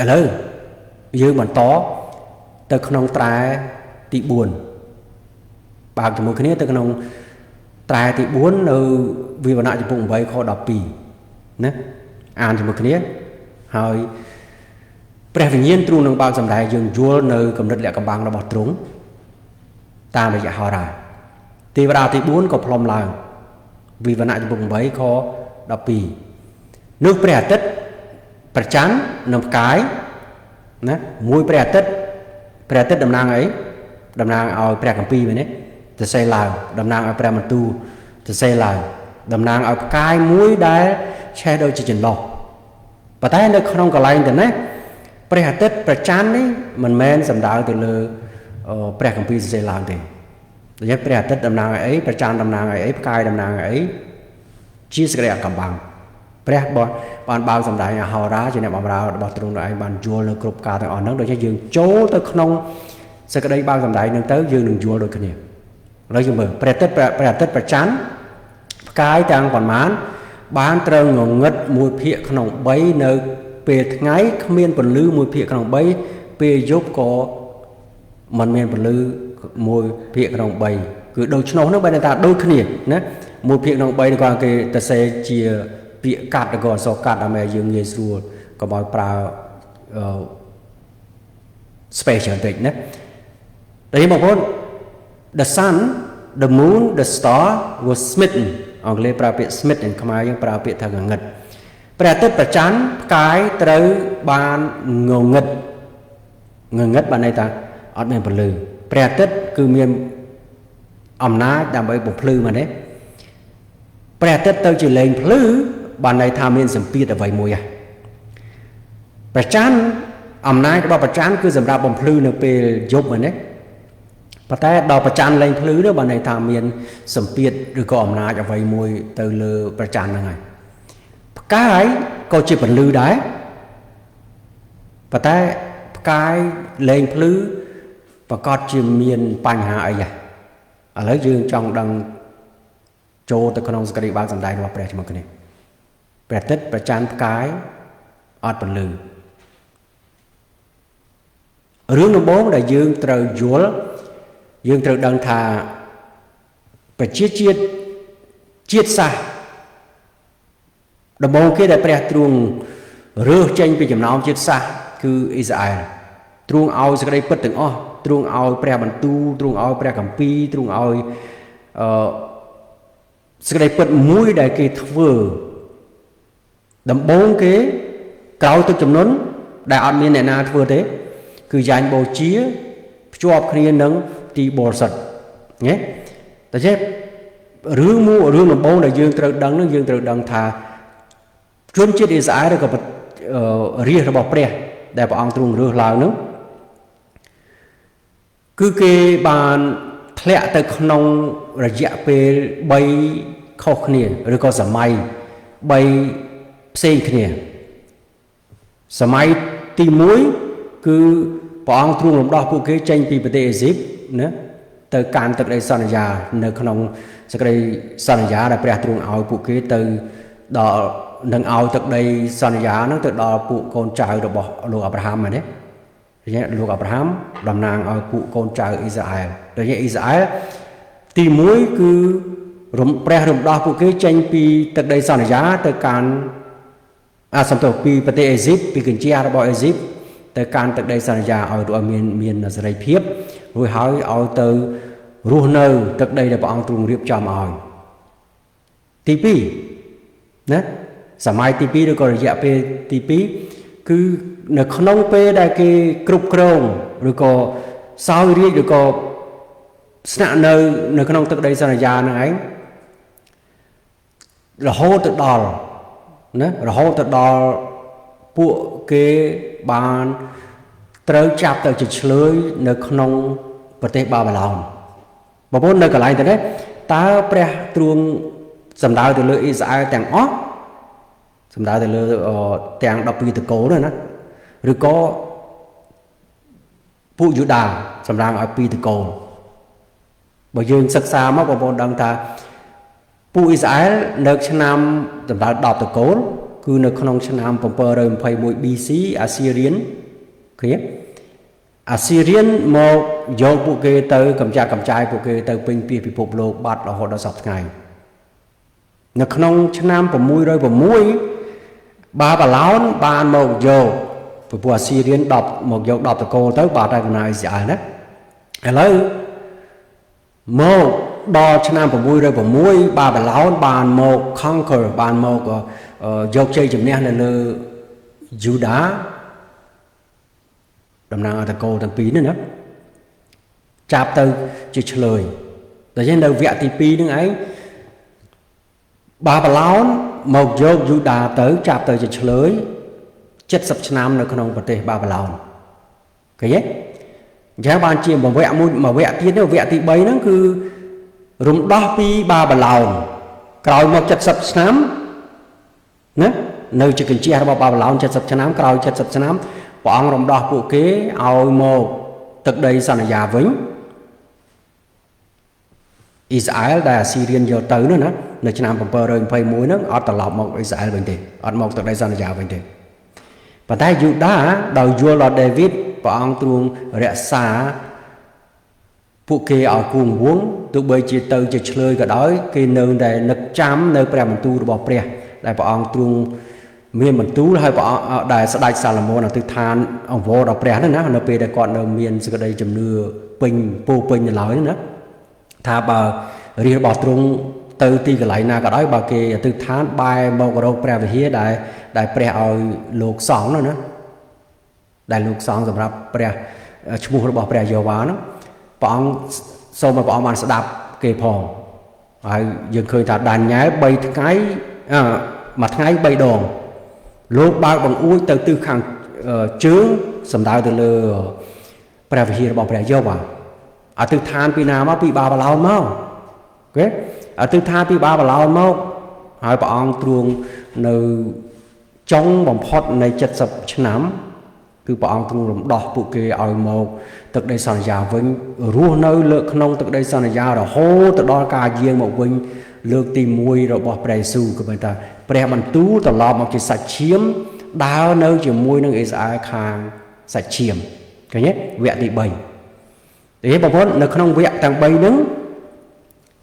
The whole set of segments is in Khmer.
ឥឡូវយើងបន្តទៅក្នុងត្រែទី4បើកជាមួយគ្នាទៅក្នុងត្រែទី4នៅវិវរណៈចំពុក8ខ12ណាអានជាមួយគ្នាហើយព្រះវិញ្ញាណទ្រង់នឹងបើកសម្ដែងយើងយល់នៅកម្រិតលក្ខកំបាំងរបស់ទ្រង់តាមរយៈហោរាទេវតាទី4ក៏ផ្លុំឡើងវិវរណៈចំពុក8ខ12នោះព្រះអាទិត្យព្រះច័ន្ទនិងផ្កាយណាមួយព្រះអាទិត្យតំណាងអីតំណាងឲ្យព្រះគម្ពីរមែនទេសរសេរឡើងតំណាងឲ្យព្រះបន្ទូលសរសេរឡើងតំណាងឲ្យផ្កាយមួយដែលឆេះដូចជាចន្លោះប៉ុន្តែនៅក្នុងកន្លែងទៅណាព្រះអាទិត្យព្រះច័ន្ទនេះមិនមែនសំដៅទៅលើព្រះគម្ពីរសរសេរឡើងទេដូចជាព្រះអាទិត្យតំណាងឲ្យអីព្រះច័ន្ទតំណាងឲ្យអីផ្កាយតំណាងឲ្យអីជាសេចក្តីអកំបាំងព្រះបានបើកសម្ដែងអាហោរាជាអ្នកបម្រើរបស់ទ្រង់នោះឯងបានយល់នៅគ្រប់ការទាំងអស់ហ្នឹងដូចជាយើងចូលទៅក្នុងសេចក្តីបើកសម្ដែងហ្នឹងទៅយើងនឹងយល់ដូចគ្នាឥឡូវយើងមើលព្រះអាទិត្យព្រះច័ន្ទផ្កាយទាំងប៉ុន្មានបានត្រូវងងឹត1ភាគក្នុង3នៅពេលថ្ងៃគ្មានពន្លឺ1ភាគក្នុង3ពេលយប់ក៏មិនមានពន្លឺ1ភាគក្នុង3គឺដូចឆ្នោះហ្នឹងបែរថាដូចគ្នាណា1ភាគក្នុង3គាត់គេទៅសេជាពាក្យកាត់ឬក៏អក្សរកាត់ដើម្បីយើងងាយស្រួលកុំឲ្យប្រើ space បន្តិចណាតែនេះបងប្អូន the sun the moon the star was smitten អង់គ្លេសប្រើពាក្យ smitten ខ្មែរយើងប្រើពាក្យថាងងឹតព្រះអាទិត្យព្រះច័ន្ទផ្កាយត្រូវបានងងឹតបានន័យថាអត់មានពន្លឺព្រះអាទិត្យគឺមានអំណាចដើម្បីបំភ្លឺមកនេះព្រះអាទិត្យទៅជាលែងភ្លឺបានន័យថាមានសម្ពាធអ្វីមួយព្រះច័ន្ទអំណាចរបស់ព្រះច័ន្ទគឺសម្រាប់បំភ្លឺនៅពេលយប់ហ្នឹងប៉ុន្តែដល់ព្រះច័ន្ទលែងភ្លឺនោះបានន័យថាមានសម្ពាធឬក៏អំណាចអ្វីមួយទៅលើព្រះច័ន្ទហ្នឹងហើយផ្កាយក៏ជាពន្លឺដែរប៉ុន្តែផ្កាយលែងភ្លឺប្រកាសជាមានបញ្ហាអីឥឡូវយើងចង់ដឹងចូលទៅក្នុងសក្តិបើកសម្ដែងរបស់ព្រះជាមួយគ្នាព្រះអាទិត្យព្រះច័ន្ទផ្កាយអត់ពន្លឺរឿងដំបូងដែលយើងត្រូវយល់យើងត្រូវដឹងថាប្រជាជាតិសាសន៍ដំបូងគេដែលព្រះទ្រង់រើសចេញពីចំណោមជាតិសាសន៍គឺអ៊ីស្រាអែលទ្រង់ឲ្យសេចក្តីពិតទាំងអស់ទ្រង់ឲ្យព្រះបន្ទូលទ្រង់ឲ្យព្រះគម្ពីរទ្រង់ឲ្យសេចក្តីពិតមួយដែលគេធ្វើដំបូងគេក្រោយទឹកជំនន់ដែលអត់មានអ្នកណាធ្វើទេគឺយ៉ាញ់បូជាភ្ជាប់គ្នានឹងទីបរិសុទ្ធណាតែចេះរឿងដំបូងដែលយើងត្រូវដឹងនឹងយើងត្រូវដឹងថាជនជាតិអ៊ីស្រាអែលឬក៏រាជរបស់ព្រះដែលព្រះអង្គទ្រង់រើសឡើងនោះគឺគេបានធ្លាក់ទៅក្នុងរយៈពេល3ខុសគ្នាឬក៏សម័យ3ផ្សេងគ្នាសម័យទី1គឺព្រះអង្គទ្រង់រំដោះពួកគេចេញពីប្រទេសអេស៊ីបណាទៅកាន់ទឹកដីសន្យានៅក្នុងសេចក្តីសន្យាដែលព្រះទ្រង់ឲ្យពួកគេទៅដល់នឹងឲ្យទឹកដីសន្យាហ្នឹងទៅដល់ពួកកូនចៅរបស់លោកអាប់រ៉ាហាំហ្នឹងណាលោកអាប់រ៉ាហាំតំណាងឲ្យពួកកូនចៅអ៊ីស្រាអែលដូចជាអ៊ីស្រាអែលទី1គឺព្រះរំដោះពួកគេចេញពីទឹកដីសន្យាទៅកាន់សំទោសពីប្រទេសអេស៊ីបពីកញ្ជារបស់អេស៊ីបទៅកាន់ទឹកដីសន្យាឲ្យមានសេរីភាពរួចហើយឲ្យទៅរស់នៅទឹកដីដែលព្រះអង្គទ្រង់រៀបចំឲ្យទី2ណាសម័យទី2ឬក៏រយៈពេលទី2គឺនៅក្នុងពេលដែលគេគ្រប់គ្រងឬក៏សោយរាជឬក៏ស្នាក់នៅក្នុងទឹកដីសន្យាហ្នឹងឯងរហូតទៅដល់ពួកគេបានត្រូវចាប់ទៅជាឆ្លើយនៅក្នុងប្រទេសបាប៊ីឡូនបងប្អូននៅកន្លែងទៅនេះតើព្រះទ្រង់សំដៅទៅលើអ៊ីស្រាអែលទាំងអស់សំដៅទៅលើទាំង12តកូលណាឬក៏ពួកយូដាសម្រាប់ឲ្យ2តកូលបើយើងសិក្សាមកបងប្អូនដឹងថាពួកអ៊ីស្រាអែលនៅឆ្នាំសម្ដៅ10តកូល គឺនៅក្នុងឆ្នាំ721 BC Assyrian ឃើញAssyrian មកយកពួកគេទៅកម្ចាត់កម្ចាយពួកគេទៅពេញពីពិភពលោកបាត់រហូតដល់សប្តាហ៍ថ្ងៃនៅក្នុងឆ្នាំ606បាបាឡោនបានមកយកពួក Assyrian 10មកយក10តកូលទៅបាត់ហើយកំណើអ៊ីស្រាអែលណាឥឡូវមកដល់ឆ្នាំ606បាបាឡោនបានមក conquer បានមកយកជ័យជំនះនៅលើយូដាតំណាងឲ្យតកូលទាំងពីរនេះណាចាប់ទៅជាឆ្លើយតែចឹងនៅវគ្គទី2ហ្នឹងឯងបាបាឡោនមកយកយូដាទៅចាប់ទៅជាឆ្លើយ70ឆ្នាំនៅក្នុងប្រទេសបាបាឡោនឃើញទេអញ្ចឹងបានជាមួយវគ្គទៀតវគ្គទី3ហ្នឹងគឺរំដោះពីបាបាឡោនក្រោយមក70ឆ្នាំណានៅជាកញ្ជះរបស់បាបាឡោន70ឆ្នាំក្រោយ70ឆ្នាំព្រះអង្គរំដោះពួកគេឲ្យមកទឹកដីសន្យាវិញអ៊ីស្រាអែលដែលអាស៊ីរៀនយកទៅនោះណានៅឆ្នាំ721ហ្នឹងអត់ត្រឡប់មកអ៊ីស្រាអែលវិញទេអត់មកទឹកដីសន្យាវិញទេប៉ុន្តែយូដាដោយយល់ដល់ដេវីតព្រះអង្គទ្រង់រក្សាពួកគេឲ្យគង់វង្សទោះបីជាទៅជាឆ្លើយក៏ដោយគេនៅតែនឹកចាំនៅព្រះបន្ទូលរបស់ព្រះដែលព្រះអង្គទ្រង់មានបន្ទូលហើយព្រះអង្គដែលស្ដេចសាឡូមោនអធិដ្ឋានអង្វរដល់ព្រះហ្នឹងណានៅពេលដែលគាត់នៅមានសេចក្តីជំនឿពេញពោពេញនៅឡើយហ្នឹងណាថាបើរាជរបស់ទ្រង់ទៅទីកន្លែងណាក៏ដោយបើគេអធិដ្ឋានបែរមករកព្រះវិហារដែលព្រះឲ្យលោកសង់ណាដែលលោកសង់សម្រាប់ព្រះឈ្មោះរបស់ព្រះយេហូវ៉ាហ្នឹងព្រះអង្គសូមឲ្យព្រះអង្គបានស្ដាប់គេផងហើយយើងឃើញថាដានីយ៉ែល3ថ្ងៃមួយថ្ងៃ3ដងលោកបើកបង្អួចទៅទិសខាងជើងសំដៅទៅលើព្រះវិហាររបស់ព្រះយេហូវ៉ាអធិដ្ឋានពីណាមកពីបាបាឡោនមកអូខេអធិដ្ឋានពីបាបាឡោនមកហើយព្រះអង្គទ្រង់នៅចុងបំផុតនៃ70ឆ្នាំគឺព្រះអង្គទ្រង់រំដោះពួកគេឲ្យមកទឹកដីសន្យាវិញរស់នៅលើក្នុងទឹកដីសន្យារហូតទៅដល់ការយាងមកវិញលើកទី1របស់ព្រះយេស៊ូវគឺមានថាព្រះបន្ទូលត្រឡប់មកជាសាច់ឈាមដើរនៅជាមួយនឹងអ៊ីស្រាអែលខាងសាច់ឈាមឃើញទេវគ្គទី3ទេបងប្អូននៅក្នុងវគ្គទាំង3ហ្នឹង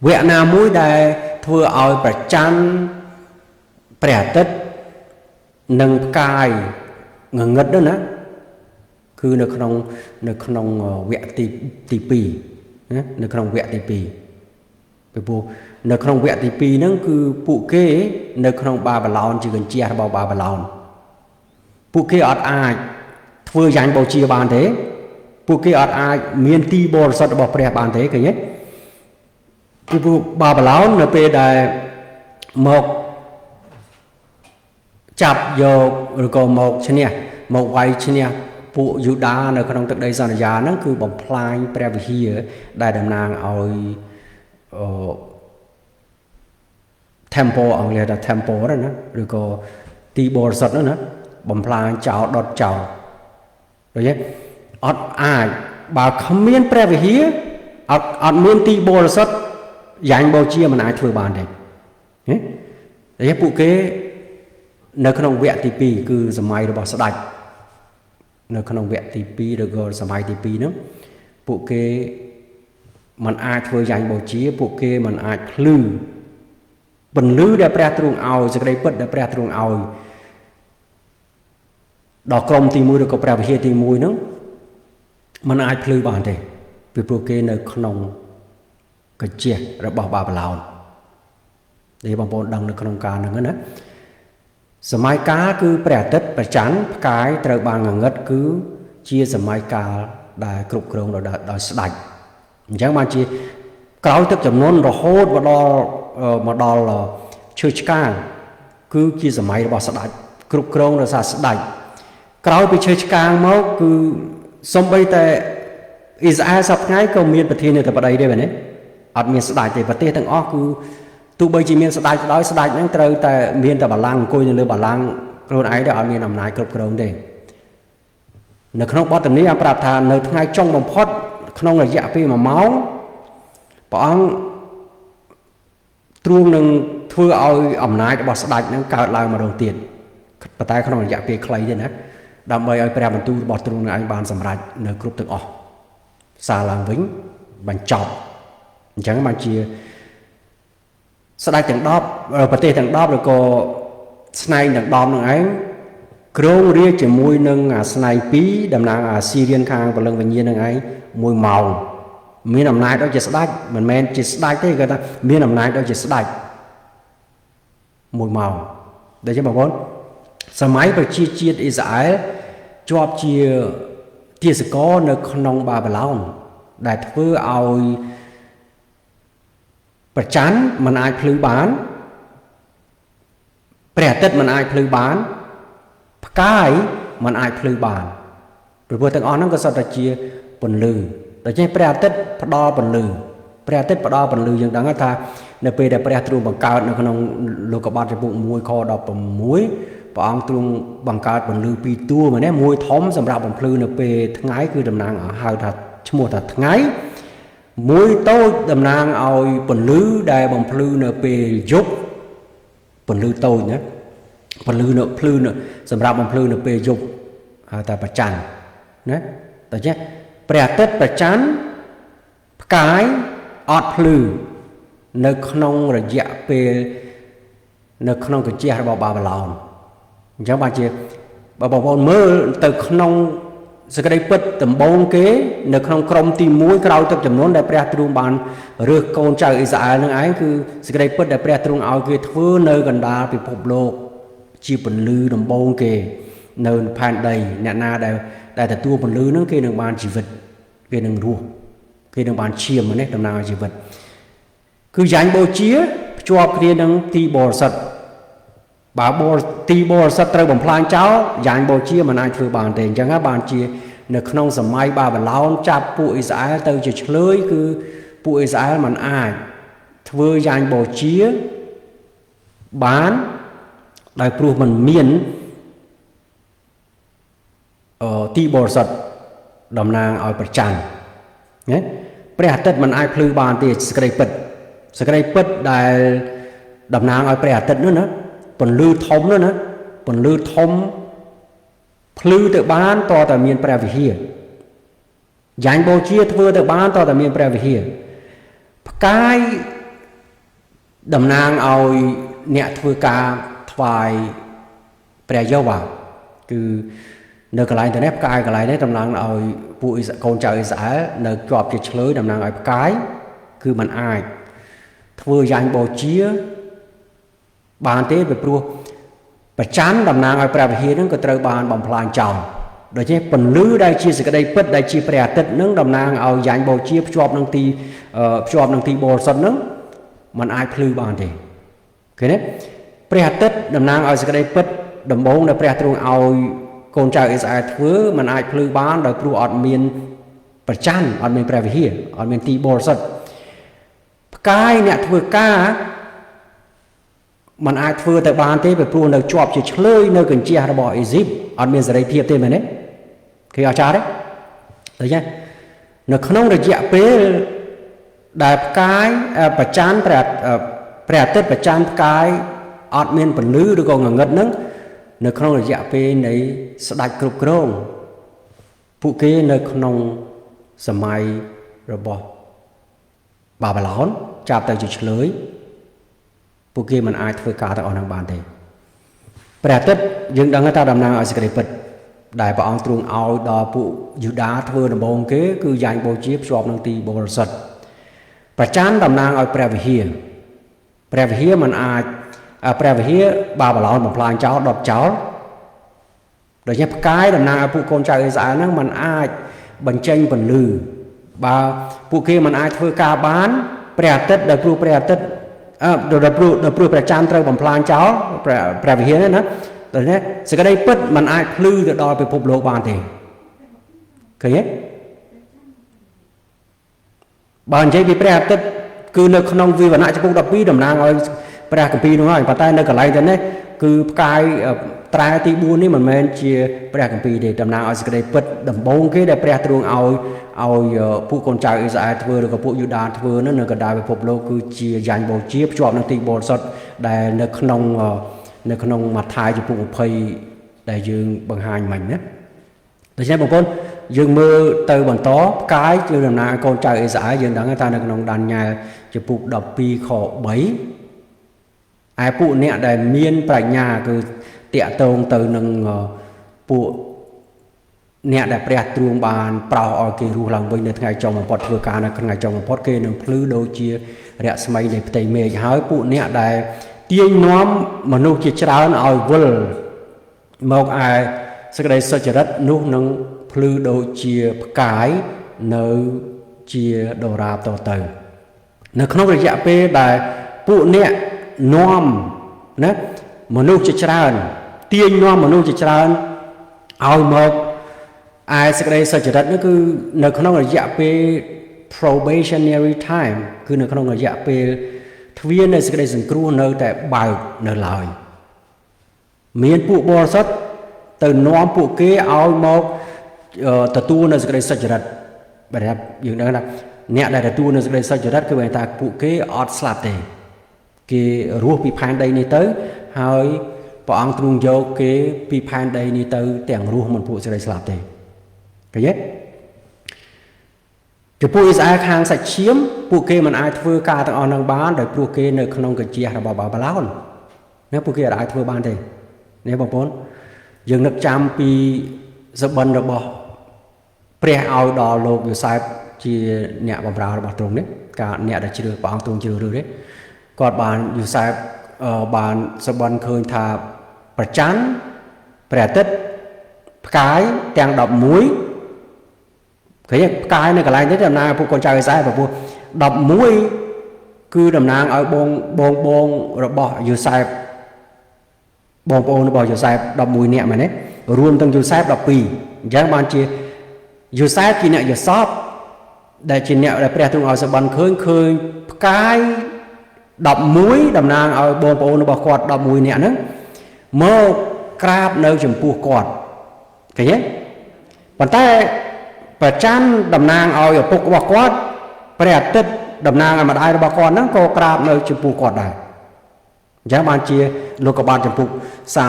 វគ្គណាមួយដែលធ្វើឲ្យប្រច័ណ្ឌព្រះអាទិត្យនិងផ្កាយងងឹតនោះណាគឺនៅក្នុងវគ្គទី2ណានៅក្នុងវគ្គទី2ពីព្រោះនៅក្នុងវគ្គទី2ហ្នឹងគឺពួកគេនៅក្នុងបាបាឡោនជាកញ្ជះរបស់បាបាឡោនពួកគេអត់អាចធ្វើយ៉ាញ់បូជាបានទេពួកគេអត់អាចមានទីបរិសុទ្ធរបស់ព្រះបានទេឃើញទេពីព្រោះបាបាឡោននៅពេលដែលមកចាប់យកឬក៏មកឈ្នះមកវាយឈ្នះពួកយូដានៅក្នុងទឹកដីសន្យាហ្នឹងគឺបំផ្លាញព្រះវិហារដែលតំណាងឲ្យtemple អង់គ្លេសថា temple ណាឬក៏ទីបរិសុទ្ធណាបំផ្លាញចោលដុតចោលឃើញទេអត់អាចបើគ្មានព្រះវិហារអត់មានទីបរិសុទ្ធយ៉ាញ់បូជាមិនអាចធ្វើបានទេតែពួកគេនៅក្នុងវគ្គទី2គឺសម័យរបស់ស្ដេចនៅក្នុងវគ្គទី2ឬក៏សម័យទី2ហ្នឹងពួកគេមិនអាចធ្វើយ៉ាញ់បូជាពួកគេមិនអាចភ្លឺពន្លឺដែលព្រះទ្រង់ឲ្យសេចក្តីពិតដែលព្រះទ្រង់ឲ្យដល់ក្រុមទី1ឬក៏ព្រះវិហារទី1ហ្នឹងมันអាចភ្លឺបានទេពីព្រោះគេនៅក្នុងកញ្ជះរបស់បាបាឡោននេះបងប្អូនដឹងនៅក្នុងការហ្នឹងណាសម័យកាលគឺព្រះអាទិត្យប្រច័ណ្ឌផ្កាយត្រូវបានងងឹតគឺជាសម័យកាលដែលគ្រប់គ្រងដោយស្ដេចអញ្ចឹងបានជាក្រោយទឹកចំនួនរហូតមកដល់ឈើឆ្កាងគឺជាសម័យរបស់ស្ដេចគ្រប់គ្រងដោយសារស្ដេចក្រោយពីឈើឆ្កាងមកគឺសំបីតែអ៊ីស្រាអែលសពថ្ងៃក៏មានប្រធានាធិបតីដែរមែនទេអត់មានស្ដេចទេប្រទេសទាំងអស់គឺទោះបីជាមានស្ដេចដោយស្ដេចហ្នឹងត្រូវតែមានតែបល្ល័ង្កអង្គុយនៅលើបល្ល័ង្កខ្លួនឯងដែរអត់មានអំណាចគ្រប់គ្រងទេនៅក្នុងបទនេះប្រាប់ថានៅថ្ងៃចុងបំផុតក្នុងរយៈពេល1ម៉ោងព្រះអង្គទ្រង់នឹងធ្វើឲ្យអំណាចរបស់ស្ដេចហ្នឹងកើតឡើងម្ដងទៀត ប៉ុន្តែក្នុងរយៈពេលខ្លីទេណាដើម្បីឲ្យព្រះបន្ទូលរបស់ទ្រង់នឹងឯងបានសម្រេចនៅគ្រប់ទាំងអស់សារឡើងវិញបញ្ចប់អញ្ចឹងបានជាស្ដេចទាំង10ប្រទេសទាំង10ឬក៏ស្នែងទាំង10នឹងឯងគ្រងរាជជាមួយនឹងអាស្នែង2តំណាងអាស៊ីរៀនខាងព្រលឹងវិញ្ញាណនឹងឯង1ម៉ោងមានអំណាចដូចជាស្ដេចមិនមែនជាស្ដេចទេគាត់ថាមានអំណាចដូចជាស្ដេច1ម៉ោងដូច្នេះបងប្អូនសម័យប្រជាជាតិអ៊ីស្រាអែលជាប់ជាទាសករនៅក្នុងបាប៊ីឡូនដែលធ្វើឲ្យប្រច័នមិនអាចភ្លឺបានព្រះអាទិត្យមិនអាចភ្លឺបានផ្កាយមិនអាចភ្លឺបានព្រោះទាំងអស់ហ្នឹងក៏សុទ្ធតែជាពន្លឺដូច្នេះព្រះអាទិត្យផ្ដល់ពន្លឺព្រះអាទិត្យផ្ដល់ពន្លឺយើងដឹងថានៅពេលដែលព្រះទ្រង់បង្កើតនៅក្នុងលោកុបាទចំពុក1ខ16ព្រះអង្គទ្រង់បង្កើតពន្លឺពីរតួម្នាក់មួយធំសម្រាប់បំភ្លឺនៅពេលថ្ងៃគឺតំណាងឲ្យហៅថាឈ្មោះថាថ្ងៃមួយតូចតំណាងឲ្យពន្លឺដែលបំភ្លឺនៅពេលយប់ពន្លឺតូចណាពន្លឺនៅភ្លឺសម្រាប់បំភ្លឺនៅពេលយប់ហៅថាប្រច័នណាតែចេះព្រះអាទិត្យប្រច័នផ្កាយអត់ភ្លឺនៅក្នុងរយៈពេលនៅក្នុងកញ្ចះរបស់បាប៊ីឡូនអញ្ចឹងបានជាបើបងប្អូនមើលទៅក្នុងសេចក្តីពិតដំបូងគេនៅក្នុងក្រុមទី1ក្រោយទឹកចំនួនដែលព្រះទ្រង់បានរើសកូនចៅអ៊ីស្រាអែលនឹងឯងគឺសេចក្តីពិតដែលព្រះទ្រង់ឲ្យគេធ្វើនៅកណ្ដាលពិភពលោកជាពន្លឺដំបូងគេនៅផែនដីអ្នកណាដែលទទួលពន្លឺនឹងគេនឹងបានជីវិតគេនឹងរស់គេនឹងបានឈាមនេះតំណាងឲ្យជីវិតគឺយ៉ាញ់បូជាភ្ជាប់គ្នានឹងទីបរិសុទ្ធបើទីបរិសុទ្ធត្រូវបំផ្លាញចោលយ៉ាញ់បូជាមិនអាចធ្វើបានទេអញ្ចឹងបានជានៅក្នុងសម័យបាប៊ីឡូនចាប់ពួកអ៊ីស្រាអែលទៅជាឆ្លើយគឺពួកអ៊ីស្រាអែលមិនអាចធ្វើយ៉ាញ់បូជាបានដោយព្រោះมันមានទីបរិសុទ្ធតំណាងឲ្យប្រច័នណាព្រះអាទិត្យមិនអាចភ្លឺបានទេសេចក្តីពិតដែលតំណាងឲ្យព្រះអាទិត្យនោះណាពន្លឺធំនោះណាពន្លឺធំភ្លឺទៅបានតតែមានព្រះវិហារយ៉ាញ់បូជាធ្វើទៅបានតតែមានព្រះវិហារផ្កាយតំណាងឲ្យអ្នកធ្វើការថ្វាយព្រះយេហូវ៉ាគឺនៅកន្លែងទៅនេះផ្កាយកន្លែងនេះតំណាងឲ្យពួកកូនចៅអ៊ីស្រាអែលនៅជាប់ជាឆ្លើយតំណាងឲ្យផ្កាយគឺมันអាចធ្វើយ៉ាញ់បូជាបានទេពីព្រោះប្រច័នតំណាងឲ្យព្រះវិហារនឹងក៏ត្រូវបានបំផ្លាញចោលដូច្នេះពន្លឺដែលជាសេចក្តីពិតដែលជាព្រះអាទិត្យនឹងតំណាងឲ្យយ៉ាញ់បូជាភ្ជាប់នឹងទីបរិសុទ្ធនឹងมันអាចភ្លឺបានទេឃើញទេព្រះអាទិត្យតំណាងឲ្យសេចក្តីពិតដំបូងដែលព្រះទ្រង់ឲ្យកូនចៅអ៊ីស្រាអែលធ្វើมันអាចភ្លឺបានដោយព្រោះអត់មានប្រច័នអត់មានព្រះវិហារអត់មានទីបរិសុទ្ធផ្កាយអ្នកធ្វើការมันអាចធ្វើទៅបានទេពីព្រោះនៅជាប់ជាឆ្លើយនៅកញ្ចះរបស់អេស៊ីបអត់មានសេរីភាពទេមែនទេគេអស្ចារ្យទេឃើញទេនៅក្នុងរយៈពេលដែលផ្កាយប្រច័នព្រះអាទិត្យប្រច័នផ្កាយអត់មានពន្លឺឬក៏ងងឹតហ្នឹងនៅក្នុងរយៈពេលនៃស្ដេចគ្រប់គ្រងពួកគេនៅក្នុងសម័យរបស់បាប៊ីឡូនចាប់ទៅជាឆ្លើយពួកគេមិនអាចធ្វើការទាំងអស់ហ្នឹងបានទេព្រះអាទិត្យយើងដឹងថាតំណាងឲ្យសេចក្តីពិតដែលព្រះអង្គទ្រង់ឲ្យដល់ពួកយូដាធ្វើដំបូងគេគឺយ៉ាញ់បូជាភ្ជាប់នឹងទីបរិសុទ្ធប្រច័នតំណាងឲ្យព្រះវិហារមិនអាចព្រះវិហារបាប៊ីឡូនបំផ្លាញចោលដុតចោលដូច្នេះផ្កាយតំណាងឲ្យពួកកូនចៅអ៊ីស្រាអែលហ្នឹងมันអាចបញ្ចេញពន្លឺបើពួកគេមិនអាចធ្វើការបានព្រះអាទិត្យដោយព្រោះព្រះអាទិត្យដោយព្រោះព្រះច័ន្ទត្រូវបំផ្លាញចោលព្រះវិហារណាដូច្នេះសេចក្តីពិតมันអាចភ្លឺទៅដល់ពិភពលោកបានទេឃើញទេបើនិយាយពីព្រះអាទិត្យគឺនៅក្នុងវិវរណៈចំពុក12តំណាងឲ្យព្រះគម្ពីរនោះហើយប៉ុន្តែនៅកន្លែងទៅនេះគឺផ្កាយត្រែទី4នេះមិនមែនជាព្រះគម្ពីរទេតំណាងឲ្យសេចក្តីពិតដំបូងគេដែលព្រះទ្រង់ឲ្យពួកកូនចៅអ៊ីស្រាអែលធ្វើឬក៏ពួកយូដាធ្វើនៅកណ្ដាលពិភពលោកគឺជាយ៉ាញ់បូជាភ្ជាប់នឹងទីបរិសុទ្ធដែលនៅក្នុង នៅក្នុងម៉ាថាយចំពោះ20ដែលយើងបង្ហាញមិញណាដូច្នេះបងប្អូនយើងមើលទៅបន្តផ្កាយគឺដំណើរកូនចៅអេសាអែលយើងដឹងថានៅក្នុងដានីយ៉ែលចំពោះ12ខ3ឯពួកអ្នកដែលមានប្រាជ្ញាគឺតាក់ទងទៅនឹងពួកអ្នកដែលព្រះទ្រង់បានប្រោសឲ្យគេរស់ឡើងវិញនៅថ្ងៃចុងបំផុតធ្វើការនៅថ្ងៃចុងបំផុតគេនឹងភ្លឺដូចជារស្មីនៃផ្ទៃមេឃហើយពួកអ្នកដែលទាញនាំមនុស្សជាច្រើនឲ្យវិលមកឯសេចក្តីសុចរិតនោះនឹងភ្លឺដូចជាផ្កាយនៅជាដរាបតទៅនៅក្នុងរយៈពេលដែលពួកអ្នកនាំណាមនុស្សជាច្រើនទាញនាំមនុស្សជាច្រើនឲ្យមកឯសេចក្តីសុចរិតនោះគឺនៅក្នុងរយៈពេល probationary time គឺនៅក្នុងរយៈពេលទ្វារនៃសេចក្តីសង្គ្រោះនៅតែបើកនៅឡើយមានពួកបរិសុទ្ធទៅនាំពួកគេឲ្យមកទទួលនៅសេចក្តីសុចរិតបែរយើងដឹងថាអ្នកដែលទទួលនៅសេចក្តីសុចរិតគឺបែរថាពួកគេអត់ស្លាប់ទេគេរស់ពីផែនដីនេះទៅហើយព្រះអង្គទ្រង់យកគេពីផែនដីនេះទៅទាំងរស់មិនពួកសេចក្តីស្លាប់ទេឃើញទេចំពោះអ៊ីស្រាអែលខាងសាច់ឈាមពួកគេមិនអាចធ្វើការទាំងអស់នឹងបានដោយព្រោះគេនៅក្នុងកញ្ជះរបស់បាបឡោនណាពួកគេអាចធ្វើបានទេនេះបងប្អូនយើងនឹកចាំពីសបិនរបស់ព្រះឲ្យដល់លោកយូសែបជាអ្នកបម្រើរបស់ទ្រង់នេះការអ្នកដែលជ្រើសព្រះអង្គទ្រង់ជ្រើសរើសទេគាត់បានយូសែបបានសបិនឃើញថាប្រច័នព្រះអាទិត្យផ្កាយទាំង11ឃើញផ្កាយនៅកន្លែងនេះតំណាងឲ្យពួកកូនចៅអេសាយព្រោះ11គឺតំណាងឲ្យបងរបស់យូសែបបងប្អូនរបស់យូសែប11នាក់មែនទេរួមទាំងយូសែប12អញ្ចឹងបានជាយូសែបជាអ្នកយសបដែលជាអ្នកដែលព្រះទ្រង់ឲ្យសបិនឃើញផ្កាយ11តំណាងឲ្យបងប្អូនរបស់គាត់11នាក់ហ្នឹងមកក្រាបនៅចំពោះគាត់ឃើញទេប៉ុន្តែព្រះច័ន្ទតំណាងឲ្យឪពុករបស់គាត់ព្រះអាទិត្យតំណាងឲ្យម្ដាយរបស់គាត់ហ្នឹងក៏ក្រាបនៅចំពោះគាត់ដែរអញ្ចឹងបានជាលោកក៏បានចំពុក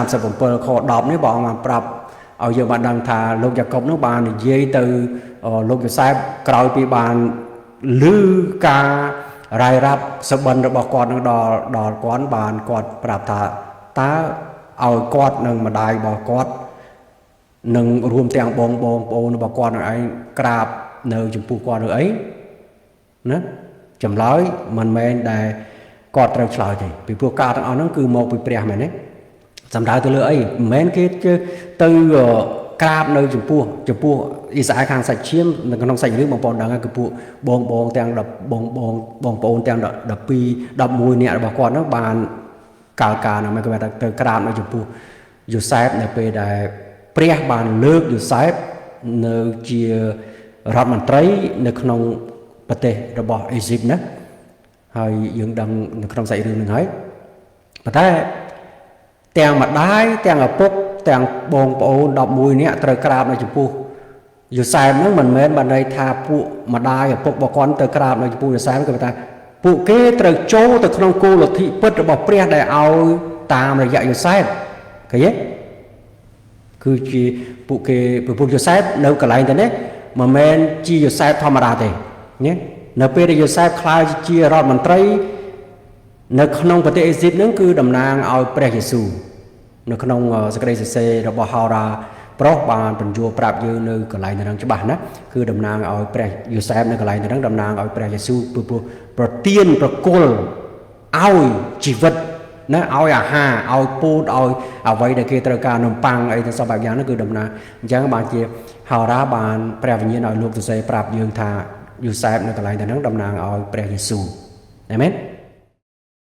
37ខ10នេះបងបានប្រាប់ឲ្យយើងបានដឹងថាលោកយ៉ាកុបនោះបាននិយាយទៅលោកយូសែបក្រោយពីបានឮការរាយរាប់សបិនរបស់គាត់នឹងដល់គាត់បានគាត់ប្រាប់ថាតើឲ្យគាត់និងម្ដាយរបស់គាត់នឹងរួមទាំងបងប្អូនរបស់គាត់នឹងឯងក្រាបនៅចំពោះគាត់ឬអីណាចម្លើយមិនមែនដែលគាត់ត្រូវឆ្លើយទេពីព្រោះការទាំងអស់ហ្នឹងគឺមកពីព្រះមែនទេសំដៅទៅលើអីមិនមែនគេទៅក្រាបនៅចំពោះអ៊ីសាអែលខាងសាច់ឈាមនៅក្នុងសាច់រឿងបងប្អូនដឹងគឺពួកបងទាំងបងប្អូនទាំង12 11នាក់របស់គាត់ហ្នឹងបានកាលការហ្នឹងគេថាទៅក្រាបនៅចំពោះយូសែបនៅពេលដែលព្រះបានលើកយូសែបនៅជារដ្ឋមន្ត្រីនៅក្នុងប្រទេសរបស់អេស៊ីបណាហើយយើងដឹងនៅក្នុងសាច់រឿងហ្នឹងហើយប៉ុន្តែទាំងម្ដាយទាំងឪពុកទាំងបងប្អូន11នាក់ត្រូវក្រាបនៅចំពោះយូសែបហ្នឹងមិនមែនបានន័យថាពួកម្ដាយឪពុករបស់គាត់ទៅក្រាបនៅចំពោះយូសែបគឺថាពួកគេត្រូវចូលទៅក្នុងគោលលទ្ធិពិតរបស់ព្រះដែលឲ្យតាមរយៈយូសែបឃើញទេគឺជាពួកគេពួកយូសែបនៅកន្លែងទៅនេះមិនមែនជាយូសែបធម្មតាទេណានៅពេលដែលយូសែបក្លាយជារដ្ឋមន្ត្រីនៅក្នុងប្រទេសអេស៊ីបហ្នឹងគឺតំណាងឲ្យព្រះយេស៊ូវនៅក្នុងសេចក្តីសរសេររបស់ហោរាប្រុសបានបញ្យល់ប្រាប់យើងនៅកន្លែងហ្នឹងច្បាស់ណាគឺតំណាងឲ្យព្រះយូសែបនៅកន្លែងហ្នឹងតំណាងឲ្យព្រះយេស៊ូវព្រោះប្រទានប្រគល់ឲ្យជីវិតណាឲ្យអាហារឲ្យពូតឲ្យអ្វីដែលគេត្រូវការនំប៉័ងអីទាំងសពបែបយ៉ាងហ្នឹងគឺតំណាងអញ្ចឹងបានជាហោរាបានព្រះវិញ្ញាណឲ្យលោកសរសេរប្រាប់យើងថាយូសែបនៅកន្លែងហ្នឹងតំណាងឲ្យព្រះយេស៊ូវអាមែន